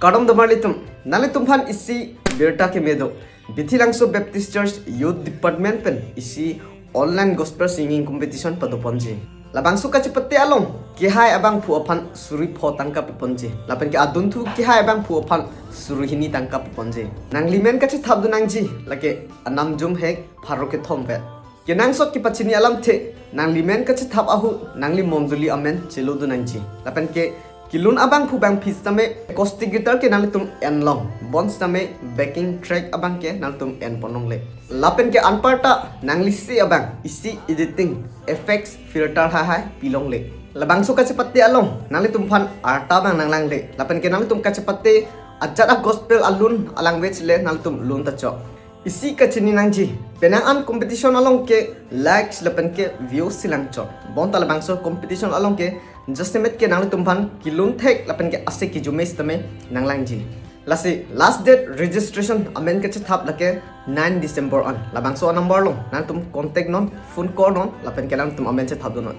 Kadam Damalitum, Nalitumhan isi Birta keme Bithilangso Baptist Church Youth Department pen isi online gospel singing competition paduponji. Labang suka cepete along kihai abang pu apan suri po tangkap ponje. Lapan ke adun tu kihai abang pu apan suri hini tangkap ponje. Nang limen kace tabdu nangji lake anam jum hek pharoke thombe. Ke nang sot ki pachini alam the nang limen kace tab ahu nang lim momduli amen cheludu nangji. Lapan ke kilun abang pu bang pis tame acoustic guitar ke nalitum en long bonds tame backing track abang ke nalitum en ponong le. Lapen ke anparta nanglisi abang isi editing effects filter hai pilong le. Labang suka cepate along nalitum fan arta bang nanglang le. Lapen ke nalitum ka cepate ajara gospel alun language le nalitum lun tacho. Isi kacini nangji penangan competition along ke likes lapen ke views silang cho. Bon talabang so competition along ke justimet ke nalitum fan kilun thek lapen ke ase ki jumes tame nanglang ji. Last date registration amen ke thap lake 9 December on labang so number long nang tum contact non phone call non lapen ke nang tum amen thap don.